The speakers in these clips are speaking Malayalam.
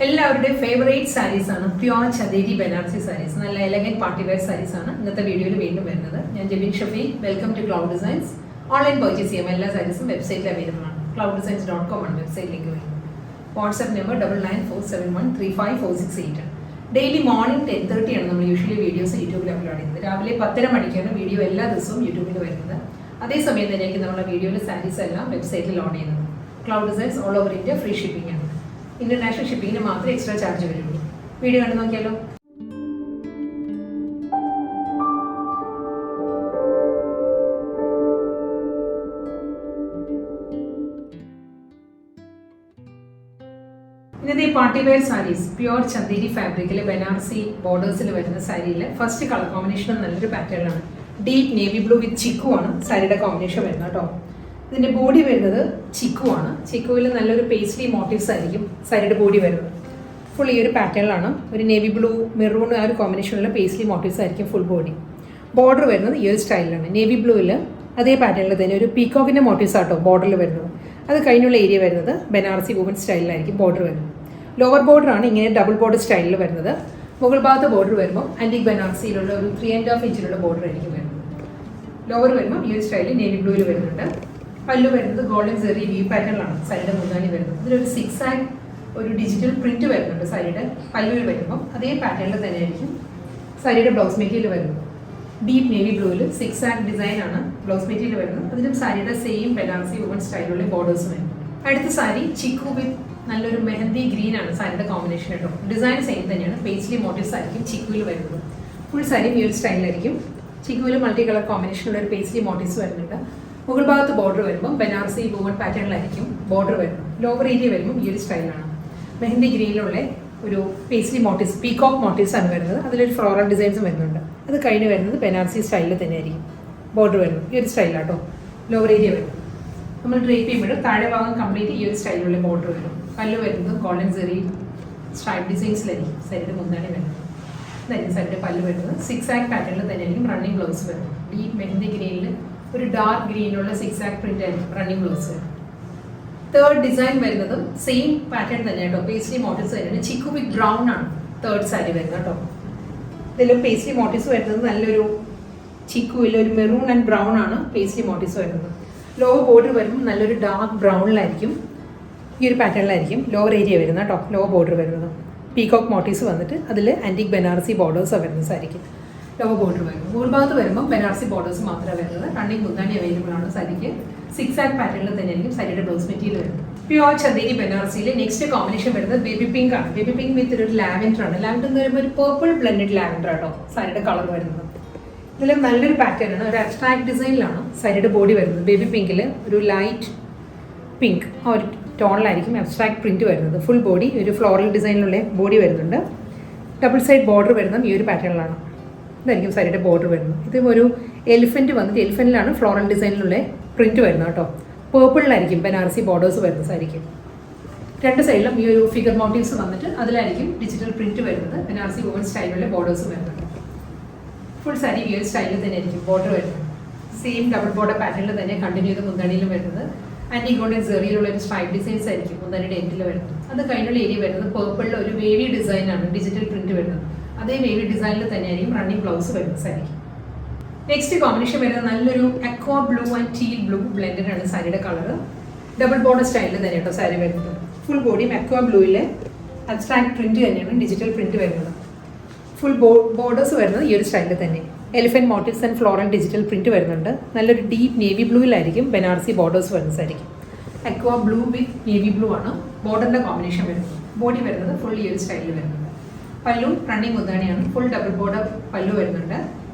എല്ലാവരുടെയും ഫേവറേറ്റ് സാരീസ് ആണ് പ്യുവർ ചന്ദേരി ബനാറസി സാരീസ്. നല്ല എലഗന്റ് പാർട്ടി വെയർ സാരീസ് ആണ് ഇന്നത്തെ വീഡിയോയിൽ വീണ്ടും വരുന്നത്. ഞാൻ Jebin Shafi. Welcome to cloud designs. Online purchase ചെയ്യാം. എല്ലാ സാരീസും വെബ്സൈറ്റിൽ അവൈലബിൾ ആണ്. clouddesigns.com ആണ് വെബ്സൈറ്റ് ലിങ്ക് വരുന്നത്. WhatsApp number 9947135468. ഡെയിലി മോർണിംഗ് 10:30 ആണ് നമ്മൾ യൂഷ്വലി വീഡിയോസ് യൂട്യൂബിൽ അപ്ലോഡ് ചെയ്യുന്നത്. രാവിലെ 10:30 മണിക്കാണ് വീഡിയോ എല്ലാ ദിവസവും യൂട്യൂബിൽ വരുന്നത്. അതേസമയം തന്നെയായിരിക്കും നമ്മുടെ വീഡിയോയിലെ സാരീസ് എല്ലാം വെബ്സൈറ്റിൽ ലോഡ് ചെയ്യുന്നത്. Cloud designs all over India free shipping ആണ്. ഇന്റർനാഷണൽ ഷിപ്പിങ്ങിന് മാത്രമേ എക്സ്ട്രാ ചാർജ് വരുള്ളൂ. വീഡിയോ കണ്ടു നോക്കിയാലോ. ഇന്നത്തെ party wear saris pure Chanderi ഫാബ്രിക്കിൽ ബനാറസി ബോർഡേഴ്സിൽ വരുന്ന സാരിയിലെ ഫസ്റ്റ് കളർ കോമ്പിനേഷൻ നല്ലൊരു പാറ്റേൺ ആണ്. Deep navy blue with chikoo ആണ് സാരിയുടെ കോമ്പിനേഷൻ വരുന്നത് കേട്ടോ. ഇതിന്റെ ബോഡി വരുന്നത് ചിക്കു ആണ്. ചിക്കുവിൽ നല്ലൊരു പേസ്ലി മോട്ടീവ്സ് ആയിരിക്കും സാരിയുടെ ബോഡി വരുന്നത്. ഫുൾ ഈ ഒരു പാറ്റേണിലാണ് ഒരു നേവി ബ്ലൂ മെറൂൺ ആ ഒരു കോമ്പിനേഷനിലുള്ള പേസ്ലി മോട്ടീവ്സ് ആയിരിക്കും ഫുൾ ബോഡി. ബോർഡർ വരുന്നത് ഈ ഒരു സ്റ്റൈലിലാണ്. നേവി ബ്ലൂവിൽ അതേ പാറ്റേണിൽ തന്നെ ഒരു പീക്കോക്കിന്റെ മോട്ടീവ്സ് ആട്ടോ ബോർഡറിൽ വരുന്നത്. അത് കഴിഞ്ഞുള്ള ഏരിയ വരുന്നത് ബനാറസി വുമൻ സ്റ്റൈലിലായിരിക്കും ബോർഡർ വരുന്നത്. ലോവർ ബോർഡർ ആണ് ഇങ്ങനെ ഡബിൾ ബോർഡർ സ്റ്റൈലിൽ വരുന്നത്. മുകൾ ഭാഗത്ത് ബോർഡർ വരുമ്പോൾ ആന്റിക് ബനാറസിയിലുള്ള ഒരു 3.5 ഇഞ്ചിലുള്ള ബോർഡർ ആയിരിക്കും വരുന്നത്. ലോവർ വരുമ്പോൾ ഈ ഒരു സ്റ്റൈലിൽ നേവി ബ്ലൂവിൽ വരുന്നുണ്ട്. പല്ലു വരുന്നത് ഗോൾഡൻ സെറി വീവ് പാറ്റേണിലാണ് സാരിയുടെ മുന്താണി വരുന്നത്. ഇതിലൊരു 6 ആൻഡ് ഒരു ഡിജിറ്റൽ പ്രിന്റ് വരുന്നുണ്ട് സാരിയുടെ പല്ലുവിൽ വരുമ്പോൾ. അതേ പാറ്റേണിൽ തന്നെയായിരിക്കും സാരിയുടെ ബ്ലൗസ് മെറ്റീരിയൽ വരുന്നത്. ഡീപ്പ് നേവി ബ്ലൂവിൽ 6 ആൻഡ് ഡിസൈൻ ആണ് ബ്ലൗസ് മെറ്റീരിയൽ വരുന്നത്. അതിലും സാരിയുടെ സെയിം ബനാറസി വുമൻ സ്റ്റൈലുള്ള ബോർഡേഴ്സ് വരും. അടുത്ത സാരി ചിക്കു വിത്ത് നല്ലൊരു മെഹന്തി ഗ്രീൻ ആണ് സാരിയുടെ കോമ്പിനേഷൻ കേട്ടോ. ഡിസൈൻ സെയിം തന്നെയാണ്. പേസ്ലി മോട്ടീവ്സ് ആയിരിക്കും ചിക്കുവിൽ വരുന്നത്. ഫുൾ സാരി ഈ ഒരു സ്റ്റൈലായിരിക്കും. ചിക്കുവിൽ മൾട്ടി കളർ കോമ്പിനേഷനുള്ള ഒരു പേസ്ലി മോട്ടീവ്സ് വരുന്നുണ്ട്. മുകൾ ഭാഗത്ത് ബോർഡർ വരുമ്പോൾ ബനാറസി വുമൻ പാറ്റേണിലായിരിക്കും ബോർഡർ വരുന്നത്. ലോവർ ഏരിയ വരുമ്പോൾ ഈ ഒരു സ്റ്റൈലാണ്. മെഹന്തി ഗ്രീനിലുള്ള ഒരു പേസ്ലി മോട്ടീവ്സ് പീകോക്ക് മോട്ടീവ്സ് ആണ് വരുന്നത്. അതിലൊരു ഫ്ലോറൽ ഡിസൈൻസും വരുന്നുണ്ട്. അത് കഴിഞ്ഞ് വരുന്നത് ബനാറസി സ്റ്റൈലിൽ തന്നെയായിരിക്കും ബോർഡർ വരുന്നത്. ഈ ഒരു സ്റ്റൈലാട്ടോ ലോവർ ഏരിയ വരുന്നത്. നമ്മൾ ഡ്രേപ്പ് ചെയ്യുമ്പോൾ താഴെ ഭാഗം കംപ്ലീറ്റ് ഈ ഒരു സ്റ്റൈലിലുള്ള ബോർഡർ വരും. പല്ല് വരുന്നത് ഗോൾഡൻ സെറി സ്ട്രൈപ്പ് ഡിസൈൻസിലായിരിക്കും സാരിയുടെ മുന്താണി വരുന്നത്. ഇതായിരിക്കും സാരിയുടെ പല്ല് വരുന്നത്. 6 ആൻഡ് പാറ്റേണിൽ തന്നെയായിരിക്കും റണ്ണിങ് ബ്ലൗസ് വരുന്നത്. ഈ മെഹന്തി ഗ്രീനിൽ ഒരു ഡാർക്ക് ഗ്രീനുള്ള 6 ആൻഡ് പ്രിന്റ് ആയിരിക്കും റണ്ണിങ് ബ്ലൗസ് വരുന്നത്. തേർഡ് ഡിസൈൻ വരുന്നതും സെയിം പാറ്റേൺ തന്നെ കേട്ടോ. പേസ്ലി മോട്ടീവ്സ് വരുന്നത് ചിക്കു വിത്ത് ബ്രൗൺ ആണ് തേർഡ് സാരി വരുന്നത് കേട്ടോ. ഇതിലും പേസ്ലി മോട്ടീവ്സ് വരുന്നത് നല്ലൊരു ചിക്കുവിൽ ഒരു മെറൂൺ ആൻഡ് ബ്രൗൺ ആണ് പേസ്ലി മോട്ടീവ്സ് വരുന്നത്. ലോവർ ബോർഡർ വരുമ്പോൾ നല്ലൊരു ഡാർക്ക് ബ്രൗണിലായിരിക്കും ഈ ഒരു പാറ്റേണിലായിരിക്കും ലോവർ ഏരിയ വരുന്നത് കേട്ടോ. ലോവർ ബോർഡർ വരുന്നത് പീകോക്ക് മോട്ടീവ്സ് വന്നിട്ട് അതിൽ ആന്റിക് ബനാറസി ബോർഡേഴ്സാണ് വരുന്നത് സാരിക്ക്. ലോവർ ബോർഡർ വരുന്നത്. മുകൾ ഭാഗത്ത് വരുമ്പോൾ ബനാറസി ബോർഡേഴ്സ് മാത്രമേ വരുന്നത്. റണ്ണിങ് മുന്താണി അവൈലബിൾ ആണ് സാരിക്ക്. 6 ആൻഡ് പാറ്റേണിൽ തന്നെയായിരിക്കും സാരിയുടെ ബ്ലൗസ് മെറ്റീരിയൽ വരുന്നത്. പ്യുവർ ചന്ദേരി ബനാറസിയിൽ നെക്സ്റ്റ് കോമ്പിനേഷൻ വരുന്നത് ബേബി പിങ്ക് ആണ്. ബേബി പിങ്ക് വിത്ത് ഒരു ലാവൻഡർ ആണ്. ലാവൻഡർ എന്ന് പറയുമ്പോൾ ഒരു പേർപ്പിൾ ബ്ലെൻഡഡ് ലാവൻഡർ ആട്ടോ സാരിയുടെ കളർ വരുന്നത്. ഇതിലും നല്ലൊരു പാറ്റേൺ ആണ്. ഒരു അബ്സ്ട്രാക്ട് ഡിസൈനിലാണ് സാരിയുടെ ബോഡി വരുന്നത്. ബേബി പിങ്കിൽ ഒരു ലൈറ്റ് പിങ്ക് ആ ഒരു ടോണിലായിരിക്കും അബ്സ്ട്രാക്ട് പ്രിന്റ് വരുന്നത്. ഫുൾ ബോഡി ഒരു ഫ്ലോറൽ ഡിസൈനിലുള്ള ബോഡി വരുന്നുണ്ട്. ഡബിൾ സൈഡ് ബോർഡർ വരുന്നത് ഈ ഒരു പാറ്റേണിലാണ്. ഇതായിരിക്കും സാരിയുടെ ബോർഡർ വരുന്നത്. ഇത് ഒരു എലിഫന്റ് വന്നിട്ട് എലിഫന്റിലാണ് ഫ്ലോറൽ ഡിസൈനിലുള്ള പ്രിന്റ് വരുന്നത് കേട്ടോ. പേർപ്പിളിലായിരിക്കും ബനാറസി ബോർഡേഴ്സ് വരുന്നത് സാരിക്ക്. രണ്ട് സൈഡിലും ഈ ഒരു ഫിഗർ മോട്ടീവ്സ് വന്നിട്ട് അതിലായിരിക്കും ഡിജിറ്റൽ പ്രിന്റ് വരുന്നത്. ബനാറസി വുമൻ സ്റ്റൈലിലുള്ള ബോർഡേഴ്സ് വരുന്നുണ്ട്. ഫുൾ സാരി ഈ ഒരു സ്റ്റൈലിൽ തന്നെ ആയിരിക്കും ബോർഡർ വരുന്നത്. സെയിം ഡബിൾ ബോർഡർ പാറ്റേണിൽ തന്നെ കണ്ടിന്യൂ ചെയ്ത് മുന്താണിയിലും വരുന്നത്. ആന്റിക് ഗോൾഡൻ സെറിയിലുള്ള ഒരു സ്ട്രൈപ്പ് ഡിസൈൻസ് ആയിരിക്കും മുന്താണിയുടെ എൻഡിൽ വരുന്നത്. അത് കഴിഞ്ഞുള്ള ഏരിയ വരുന്നത് പേർപ്പിളിൽ ഒരു വേവി ഡിസൈൻ ആണ് ഡിജിറ്റൽ പ്രിന്റ് വരുന്നത്. അതേ വേവി ഡിസൈനിൽ തന്നെയായിരിക്കും റണ്ണിങ് ബ്ലൗസ് വരുന്നത് സാരിക്ക്. നെക്സ്റ്റ് കോമ്പിനേഷൻ വരുന്നത് നല്ലൊരു അക്വാ blue and teal blue blended ആണ് സാരിയുടെ കളർ. ഡബിൾ ബോർഡർ സ്റ്റൈലിൽ തന്നെ കേട്ടോ സാരി വരുന്നത്. ഫുൾ ബോഡിയും അക്വാ ബ്ലൂവിലെ അബ്സ്ട്രാക്ട് പ്രിന്റ് തന്നെയാണ് ഡിജിറ്റൽ പ്രിന്റ് വരുന്നത്. ഫുൾ ബോർഡേഴ്സ് വരുന്നത് ഈ ഒരു സ്റ്റൈലിൽ തന്നെ. Elephant motifs and floral digital print വരുന്നുണ്ട്. നല്ലൊരു ഡീപ്പ് നേവി ബ്ലൂവിലായിരിക്കും ബനാറസി ബോർഡേഴ്സ് വരുന്നത് സാരിക്കും. Aqua blue with navy blue ആണ് ബോർഡറിന്റെ കോമ്പിനേഷൻ വരുന്നത്. ബോഡി വരുന്നത് ഫുൾ ഈ ഒരു സ്റ്റൈലിൽ വരുന്നുണ്ട്. പല്ലു റണ്ണിങ് മുന്താണിയാണ്. ഫുൾ ഡബിൾ ബോർഡർ പല്ലു വരുന്നുണ്ട്.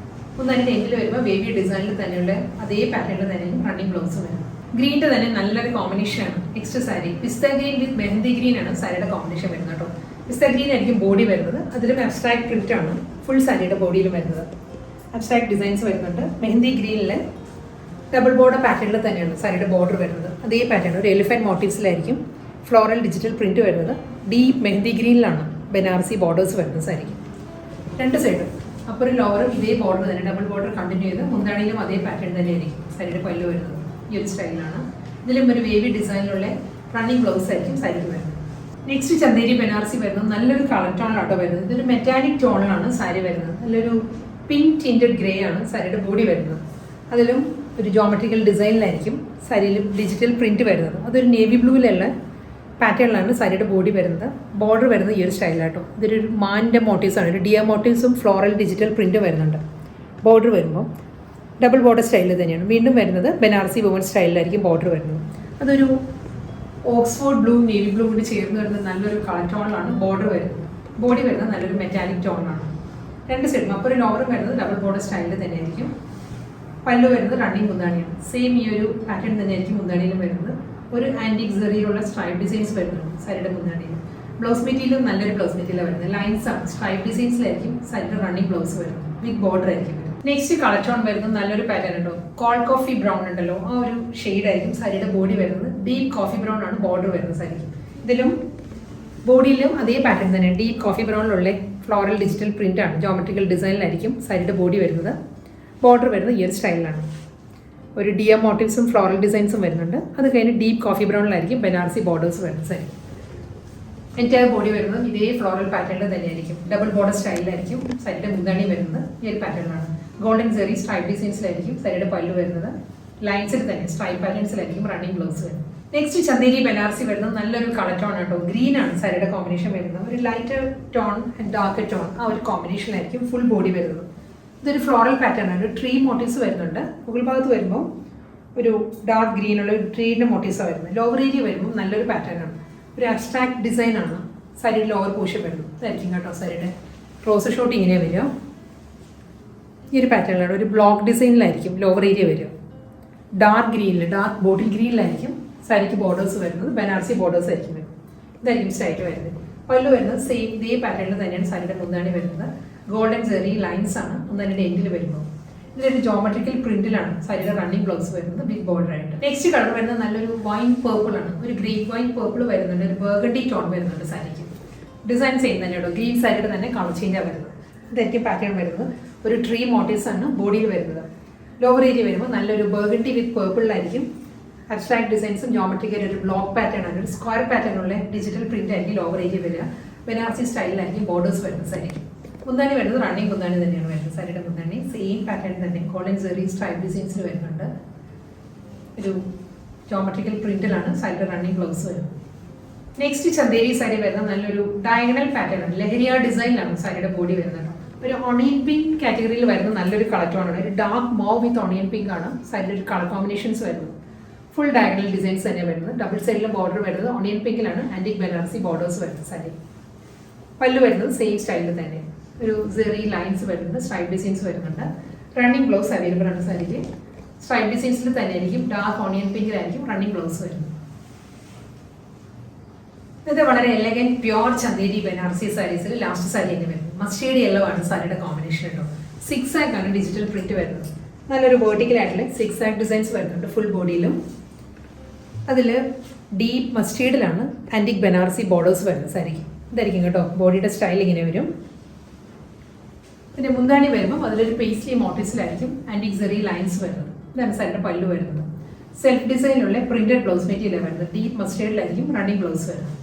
മുന്താണിയുടെ എൻഡിൽ വരുമ്പോൾ വേവി ഡിസൈനിൽ തന്നെയുള്ള അതേ പാറ്റേണിൽ തന്നെയും റണ്ണിങ് ബ്ലൗസ് വരുന്നത്. ഗ്രീനിന്റെ തന്നെ നല്ലൊരു കോമ്പിനേഷൻ ആണ് നെക്സ്റ്റ് സാരി. പിസ്ത ഗ്രീൻ വിത്ത് മെഹന്തി ഗ്രീൻ ആണ് സാരിയുടെ കോമ്പിനേഷൻ വരുന്നത് കേട്ടോ. പിസ്ത ഗ്രീൻ ആയിരിക്കും ബോഡി വരുന്നത്. അതിലും അബ്സ്ട്രാക്ട് പ്രിന്റ് ആണ് ഫുൾ സാരിയുടെ ബോഡിയിലും വരുന്നത്. അബ്സ്ട്രാക്ട് ഡിസൈൻസ് വരുന്നുണ്ട്. മെഹന്തി ഗ്രീനിലെ ഡബിൾ ബോർഡർ പാറ്റേണിൽ തന്നെയാണ് സാരിയുടെ ബോർഡർ വരുന്നത്. അതേ പാറ്റേൺ ഒരു എലിഫന്റ് മോട്ടീവ്സിലായിരിക്കും ഫ്ലോറൽ ഡിജിറ്റൽ പ്രിന്റ് വരുന്നത്. ഡീപ്പ് മെഹന്തി ഗ്രീനിലാണ് ബനാറസി ബോർഡേഴ്സ് വരുന്നത് സാരിക്ക്. രണ്ട് സൈഡ് അപ്പറും ലോവറും ഇതേ ബോർഡർ തന്നെ ഡബിൾ ബോർഡർ കണ്ടിന്യൂ ചെയ്ത് മുന്താണിയിലും അതേ പാറ്റേൺ തന്നെയായിരിക്കും സാരിയുടെ പല്ലു വരുന്നത്. ഈ ഒരു സ്റ്റൈലിലാണ്. ഇതിലും ഒരു വേവി ഡിസൈനിലുള്ള റണ്ണിങ് ബ്ലൗസ് ആയിരിക്കും സാരിക്ക് വരുന്നത്. നെക്സ്റ്റ് ചന്ദേരി ബനാറസി വരുന്നത് നല്ലൊരു കളർ ടോണിലാട്ടോ വരുന്നത്. ഇതൊരു മെറ്റാലിക് ടോണിലാണ് സാരി വരുന്നത്. നല്ലൊരു പിങ്ക് ടിൻറ്റഡ് ഗ്രേ ആണ് സാരിയുടെ ബോഡി വരുന്നത്. അതിലും ഒരു ജോമെട്രിക്കൽ ഡിസൈനിലായിരിക്കും സാരിയിൽ ഡിജിറ്റൽ പ്രിന്റ് വരുന്നത്. അതൊരു നേവി ബ്ലൂവിലുള്ള പാറ്റേണിലാണ് സാരിയുടെ ബോഡി വരുന്നത്. ബോർഡർ വരുന്നത് ഈ ഒരു സ്റ്റൈലാട്ടോ. ഇതൊരു മാൻ്റെ മോട്ടീവ്സാണ്. ഒരു ഡിയർ മോട്ടീവ്സും ഫ്ലോറൽ ഡിജിറ്റൽ പ്രിന്റ് വരുന്നുണ്ട്. ബോർഡർ വരുമ്പോൾ ഡബിൾ ബോർഡർ സ്റ്റൈലിൽ തന്നെയാണ്. വീണ്ടും വരുന്നത് ബനാറസി വുമൺ സ്റ്റൈലിലായിരിക്കും ബോർഡർ വരുന്നത്. അതൊരു ഓക്സ്ഫോർഡ് ബ്ലൂ നേവി ബ്ലൂ കൂടി ചേർന്ന് വരുന്ന നല്ലൊരു കളർ ടോണിലാണ് ബോർഡർ വരുന്നത്. ബോഡി വരുന്നത് നല്ലൊരു മെറ്റാലിക് ടോണിലാണ്. രണ്ട് സൈഡും അപ്പോൾ ഒരു ലോവർ വരുന്നത് ഡബിൾ ബോർഡർ സ്റ്റൈലിൽ തന്നെയായിരിക്കും. പല്ലു വരുന്നത് റണ്ണിങ് മുന്താണിയാണ്. സെയിം ഈ ഒരു പാറ്റേൺ തന്നെയായിരിക്കും മുന്താണിയിലും വരുന്നത്. ഒരു ആൻറ്റിക് സെറിയിലുള്ള സ്ട്രൈപ്പ് ഡിസൈൻസ് വരുന്നുണ്ട് സാരിയുടെ മുന്താണിയിൽ. ബ്ലൗസ് മെറ്റീരിയലും നല്ലൊരു ബ്ലൗസ് മെറ്റീരിയലാണ് വരുന്നത്. ലൈൻസ് ആണ്, സ്ട്രൈപ്പ് ഡിസൈൻസിലായിരിക്കും സാരിയുടെ റണ്ണിങ് ബ്ലൗസ് വരുന്നത്. വിത്ത് ബോർഡർ ആയിരിക്കും വരുന്നത്. നെക്സ്റ്റ് കളർ ടോൺ വരുന്നത് നല്ലൊരു പാറ്റേൺ ഉണ്ടോ, കോൾഡ് കോഫി ബ്രൗൺ ഉണ്ടല്ലോ, ആ ഒരു ഷെയ്ഡ് ആയിരിക്കും സാരിയുടെ ബോഡി വരുന്നത്. ഡീപ്പ് കോഫി ബ്രൗൺ ആണ് ബോർഡർ വരുന്നത് സാരിക്ക്. ഇതിലും ബോഡിയിലും അതേ പാറ്റേൺ തന്നെ ഡീപ്പ് കോഫി ബ്രൗണിലുള്ള ഫ്ലോറൽ ഡിജിറ്റൽ പ്രിന്റ് ആണ്. ജോമെട്രിക്കൽ ഡിസൈനിലായിരിക്കും സാരിയുടെ ബോഡി വരുന്നത്. ബോർഡർ വരുന്നത് ഈ ഒരു സ്റ്റൈലിലാണ്. ഒരു ഡിയർ മോട്ടീവ്സും ഫ്ലോറൽ ഡിസൈൻസും വരുന്നുണ്ട്. അത് കഴിഞ്ഞ് ഡീപ്പ് കോഫി ബ്രൗണിലായിരിക്കും ബനാറസി ബോർഡേഴ്സ് വരുന്നത് സാരി. എൻറ്റയർ ബോഡി വരുന്നത് ഇതേ ഫ്ലോറൽ പാറ്റേണിൽ തന്നെയായിരിക്കും. ഡബിൾ ബോർഡർ സ്റ്റൈലിലായിരിക്കും സാരിയുടെ മുന്താണി വരുന്നത്. ഈ ഒരു പാറ്റേണിലാണ്. ഗോൾഡൻ സെറി സ്ട്രൈപ്പ് ഡിസൈൻസിലായിരിക്കും സാരിയുടെ പല്ലു വരുന്നത്. ലൈൻസിൽ തന്നെ സ്ട്രൈപ്പ് പാറ്റേൺസിലായിരിക്കും റണ്ണിങ് ബ്ലൗസ് വരുന്നത്. നെക്സ്റ്റ് ചന്ദേരി ബനാറസി വരുന്നത് നല്ലൊരു കളർ ടോൺ ആട്ടോ. ഗ്രീൻ ആണ് സാരിയുടെ കോമ്പിനേഷൻ വരുന്നത്. ഒരു lighter tone and dark tone ആ ഒരു കോമ്പിനേഷനായിരിക്കും ഫുൾ ബോഡി വരുന്നത്. ഇതൊരു ഫ്ലോറൽ പാറ്റേൺ ആണ്. ഒരു ട്രീ മോട്ടീവ്സ് വരുന്നുണ്ട്. മുകൾ ഭാഗത്ത് വരുമ്പോൾ ഒരു ഡാർക്ക് ഗ്രീനുള്ള ഒരു ട്രീയുടെ മോട്ടീവ്സാണ് വരുന്നത്. ലോവർ ഏരിയ വരുമ്പോൾ നല്ലൊരു പാറ്റേൺ ആണ്. ഒരു അബ്സ്ട്രാക്ട് ഡിസൈൻ ആണ് സാരിയുടെ ലോവർ പോർഷൻ വരുന്നത്. ഇതായിരിക്കും കേട്ടോ സാരിയുടെ റോസ് ഷോട്ട് ഇങ്ങനെ വരിക. ഈ ഒരു പാറ്റേണിലാണ്. ഒരു ബ്ലോക്ക് ഡിസൈനിലായിരിക്കും ലോവർ ഏരിയ വരിക. ഡാർക്ക് ഗ്രീനിൽ, ഡാർക്ക് ബോട്ടിൽ ഗ്രീനിലായിരിക്കും സാരിക്ക് ബോർഡേഴ്സ് വരുന്നത്. ബനാറസി ബോർഡേഴ്സ് ആയിരിക്കും വരുന്നത്. ഇതായിരിക്കും സ്റ്റൈറ്റ് വരുന്നത്. പല്ലു വരുന്നത് സെയിം ഇതേ പാറ്റേണിൽ തന്നെയാണ് സാരിയുടെ മുന്താണി വരുന്നത്. ഗോൾഡൻ സെറി ലൈൻസ് ആണ് മുന്താണിയുടെ എൻഡിൽ വരുമ്പോൾ. ഇതിലൊരു ജോമെട്രിക്കൽ പ്രിന്റിലാണ് സാരിയുടെ റണ്ണിങ് ബ്ലൗസ് വരുന്നത് ബിഗ് ബോർഡർ ആയിട്ട്. നെക്സ്റ്റ് കളർ വരുന്നത് നല്ലൊരു വൈൻ പേർപ്പിൾ ആണ്. ഒരു ഗ്രീൻ വൈൻ പേർപ്പിൾ വരുന്നുണ്ട്. ഒരു ബർഗണ്ടി ടോൺ വരുന്നുണ്ട് സാരിക്ക്. ഡിസൈൻ സെയിം തന്നെയാണ്. ഗ്രീൻ സാരിയുടെ തന്നെ കളർ ചേഞ്ചാണ് വരുന്നത്. ഇതായിരിക്കും പാറ്റേൺ വരുന്നത്. ഒരു ട്രീ മോട്ടീവ്സ് ആണ് ബോഡിയിൽ വരുന്നത്. ലോവർ ഏരിയ വരുമ്പോൾ നല്ലൊരു ബർഗണ്ടി വിത്ത് പേർപ്പിളിലായിരിക്കും. അബ്സ്ട്രാക്ട് ഡിസൈൻസും ജോമെട്രിക്കൽ ഒരു ബ്ലോക്ക് പാറ്റേൺ ആണ്. ഒരു സ്ക്വയർ പാറ്റേണുള്ള ഡിജിറ്റൽ പ്രിന്റ് ആയിരിക്കും ലോവർ ഏരിയ വരിക. ബനാറസി സ്റ്റൈലിലായിരിക്കും ബോർഡേഴ്സ് വരുന്നത് സാരിക്ക്. മുന്താണി വരുന്നത് റണ്ണിങ് മുന്താണി തന്നെയാണ് വരുന്നത്. സാരിയുടെ മുന്താണി സെയിം പാറ്റേൺ തന്നെ ഗോൾഡൻ സെറി സ്ട്രൈപ്പ് ഡിസൈൻസിൽ വരുന്നുണ്ട്. ഒരു ജോമെട്രിക്കൽ പ്രിന്റിലാണ് സാരിയുടെ റണ്ണിങ് ബ്ലൗസ് വരുന്നത്. നെക്സ്റ്റ് ചന്ദേരി സാരി വരുന്നത് നല്ലൊരു ഡയഗണൽ പാറ്റേൺ ആണ്. ലഹരിയ ഡിസൈനിലാണ് സാരിയുടെ ബോഡി വരുന്നത്. ഒരു ഓണിയൻ പിങ്ക് കാറ്റഗറിയിൽ വരുന്ന നല്ലൊരു കളർ ടോണാണ്. ഒരു dark mauve with onion pink ആണ് സാരിയുടെ ഒരു കളർ കോമ്പിനേഷൻസ് വരുന്നത്. ഫുൾ ഡയഗണൽ ഡിസൈൻസ് തന്നെ വരുന്നത്. ഡബിൾ സൈഡിലും ബോർഡർ വരുന്നത് ഓണിയൻ പിങ്കിലാണ്. ആൻറ്റിക് ബനാറസി ബോർഡേഴ്സ് വരുന്നത് സാരി. പല്ലു വരുന്നത് സെയിം സ്റ്റൈലിൽ തന്നെ. ഒരു സെറി ലൈൻസ് വരുന്നുണ്ട്. സ്ട്രൈപ്പ് ഡിസൈൻസ് വരുന്നുണ്ട്. റണ്ണിങ് ബ്ലൗസ് അവൈലബിൾ ആണ് സാരിക്ക്. സ്ട്രൈപ്പ് ഡിസൈൻസിൽ തന്നെ ആയിരിക്കും. ഡാർക്ക് ഓണിയൻ പിങ്കിലായിരിക്കും റണ്ണിങ് ബ്ലൗസ് വരുന്നത്. ഇത് വളരെ എലഗന്റ് പ്യോർ ചന്ദേരി ബനാറസി സാരീസിൽ ലാസ്റ്റ് സാരി തന്നെ വരുന്നത്. മസ്റ്റേർഡ് യെല്ലോ ആണ് സാരിയുടെ കോമ്പിനേഷൻ കേട്ടോ. 6 ആഗ് ആണ് ഡിജിറ്റൽ പ്രിന്റ് വരുന്നത്. നല്ലൊരു വേർട്ടിക്കൽ ആയിട്ടുള്ള 6 ആഗ് ഡിസൈൻസ് വരുന്നുണ്ട് ഫുൾ ബോഡിയിലും. അതിൽ ഡീപ്പ് മസ്റ്റേർഡിലാണ് ആൻറ്റിക് ബനാറസി ബോർഡേഴ്സ് വരുന്നത് സാരിക്ക്. ഇതായിരിക്കും കേട്ടോ ബോഡിയുടെ സ്റ്റൈൽ ഇങ്ങനെ വരും. പിന്നെ മുന്താണി വരുമ്പോൾ അതിലൊരു പേസ്ലി മോട്ടീവ്സിലായിരിക്കും ആൻറ്റിക് സെറി ലൈൻസ് വരുന്നത്. ഇതാണ് സാരിയുടെ പല്ലു വരുന്നത്. സെൽഫ് ഡിസൈനിലുള്ള പ്രിന്റഡ് ബ്ലൗസ് മെറ്റീരിയൽ വരുന്നത്. ഡീപ്പ് മസ്റ്റേർഡിലായിരിക്കും റണ്ണിങ് ബ്ലൗസ് വരുന്നത്.